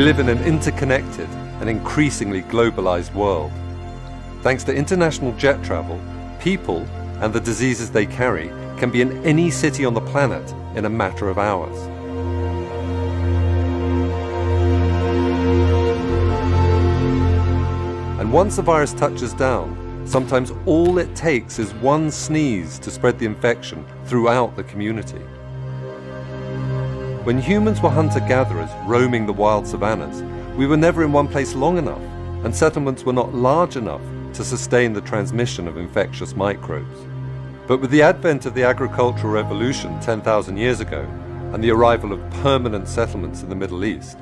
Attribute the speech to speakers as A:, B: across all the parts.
A: live in an interconnected and increasingly globalized world. Thanks to international jet travel, people and the diseases they carry can be in any city on the planet in a matter of hours. And once the virus touches down, sometimes all it takes is one sneeze to spread the infection throughout the community. When humans were hunter-gatherers roaming the wild savannas, we were never in one place long enough, and settlements were not large enough to sustain the transmission of infectious microbes. But with the advent of the agricultural revolution 10,000 years ago, and the arrival of permanent settlements in the Middle East,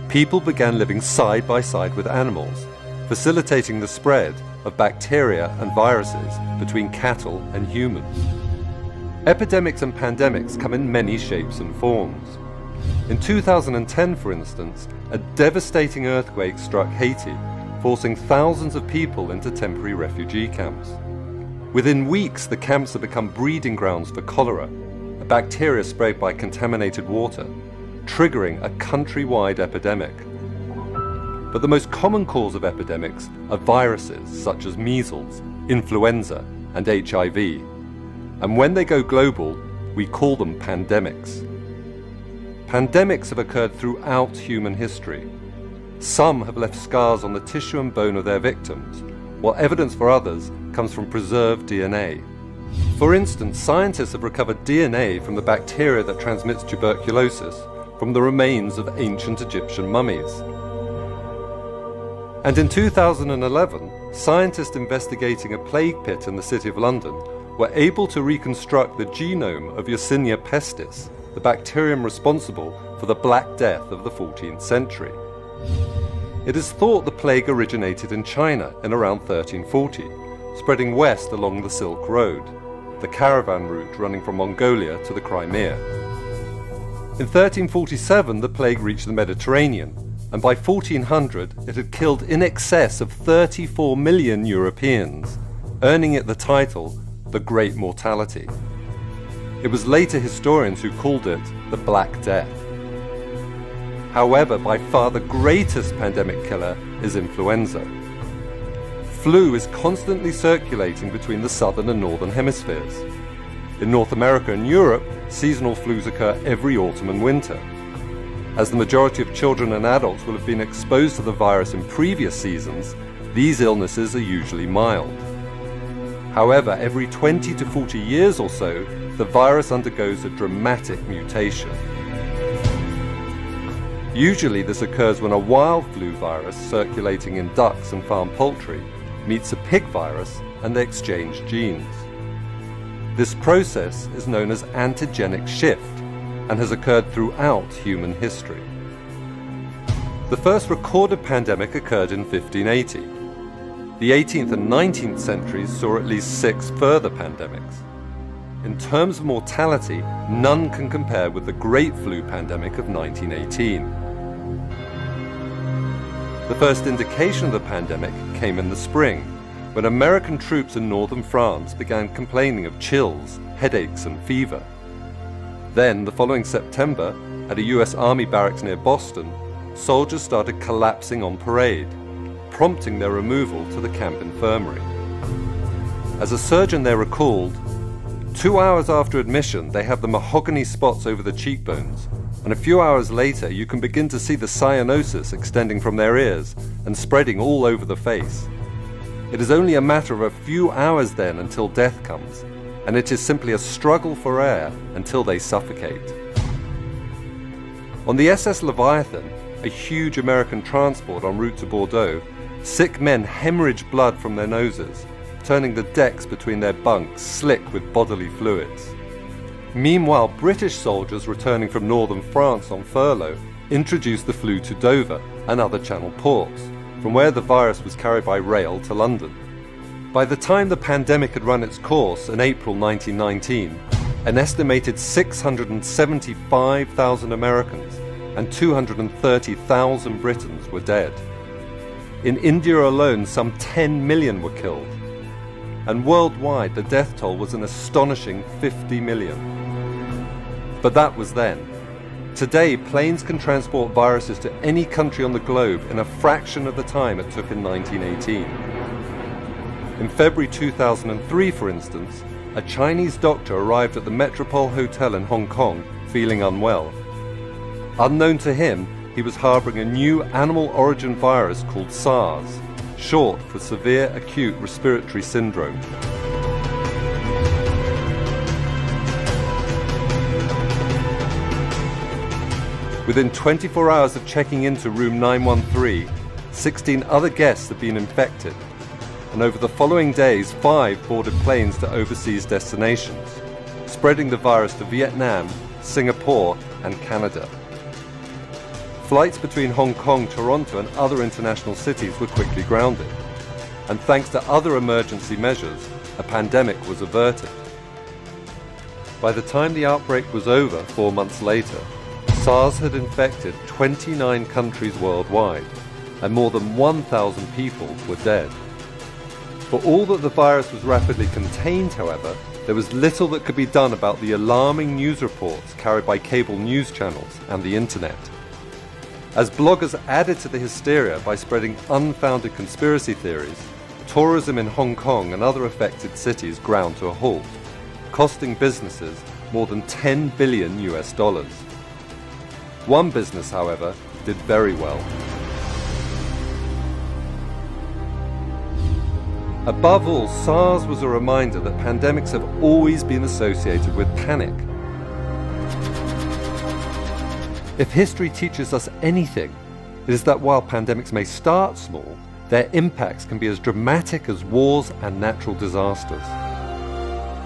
A: people began living side by side with animals, facilitating the spread of bacteria and viruses between cattle and humans. Epidemics and pandemics come in many shapes and forms. In 2010, for instance, a devastating earthquake struck Haiti, forcing thousands of people into temporary refugee camps. Within weeks, the camps had become breeding grounds for cholera, a bacteria spread by contaminated water, triggering a countrywide epidemic. But the most common cause of epidemics are viruses such as measles, influenza, and HIV. And when they go global, we call them pandemics. Pandemics have occurred throughout human history. Some have left scars on the tissue and bone of their victims, while evidence for others comes from preserved DNA. For instance, scientists have recovered DNA from the bacteria that transmits tuberculosis from the remains of ancient Egyptian mummies. And in 2011, scientists investigating a plague pit in the City of London were able to reconstruct the genome of Yersinia pestis, the bacterium responsible for the Black Death of the 14th century. It is thought the plague originated in China in around 1340, spreading west along the Silk Road, the caravan route running from Mongolia to the Crimea. In 1347, the plague reached the Mediterranean, and by 1400 it had killed in excess of 34 million Europeans, earning it the title, the Great Mortality. It was later historians who called it the Black Death. However, by far the greatest pandemic killer is influenza. Flu is constantly circulating between the southern and northern hemispheres. In North America and Europe, seasonal flus occur every autumn and winter. As the majority of children and adults will have been exposed to the virus in previous seasons, these illnesses are usually mild. However, every 20 to 40 years or so, the virus undergoes a dramatic mutation. Usually this occurs when a wild flu virus circulating in ducks and farm poultry meets a pig virus and they exchange genes. This process is known as antigenic shift and has occurred throughout human history. The first recorded pandemic occurred in 1580. The 18th and 19th centuries saw at least 6 further pandemics. In terms of mortality, none can compare with the Great Flu pandemic of 1918. The first indication of the pandemic came in the spring, when American troops in northern France began complaining of chills, headaches, and fever. Then, the following September, at a US Army barracks near Boston, soldiers started collapsing on parade, prompting their removal to the camp infirmary. As a surgeon there recalled, 2 hours after admission, they have the mahogany spots over the cheekbones, and a few hours later you can begin to see the cyanosis extending from their ears and spreading all over the face. It is only a matter of a few hours then until death comes, and it is simply a struggle for air until they suffocate. On the SS Leviathan, a huge American transport en route to Bordeaux, sick men hemorrhaged blood from their noses, turning the decks between their bunks slick with bodily fluids. Meanwhile, British soldiers returning from northern France on furlough introduced the flu to Dover and other Channel ports, from where the virus was carried by rail to London. By the time the pandemic had run its course in April 1919, an estimated 675,000 Americans and 230,000 Britons were dead. In India alone, some 10 million were killed. And worldwide, the death toll was an astonishing 50 million. But that was then. Today, planes can transport viruses to any country on the globe in a fraction of the time it took in 1918. In February 2003, for instance, a Chinese doctor arrived at the Metropole Hotel in Hong Kong feeling unwell. Unknown to him, he was harboring a new animal origin virus called SARS, short for Severe Acute Respiratory Syndrome. Within 24 hours of checking into room 913, 16 other guests had been infected, and over the following days, 5 boarded planes to overseas destinations, spreading the virus to Vietnam, Singapore, and Canada. Flights between Hong Kong, Toronto, and other international cities were quickly grounded, and thanks to other emergency measures, a pandemic was averted. By the time the outbreak was over 4 months later, SARS had infected 29 countries worldwide, and more than 1,000 people were dead. For all that the virus was rapidly contained, however, there was little that could be done about the alarming news reports carried by cable news channels and the internet. As bloggers added to the hysteria by spreading unfounded conspiracy theories, tourism in Hong Kong and other affected cities ground to a halt, costing businesses more than $10 billion. One business, however, did very well. Above all, SARS was a reminder that pandemics have always been associated with panic. If history teaches us anything, it is that while pandemics may start small, their impacts can be as dramatic as wars and natural disasters.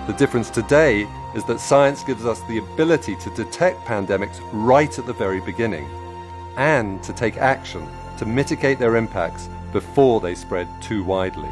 A: The difference today is that science gives us the ability to detect pandemics right at the very beginning, and to take action to mitigate their impacts before they spread too widely.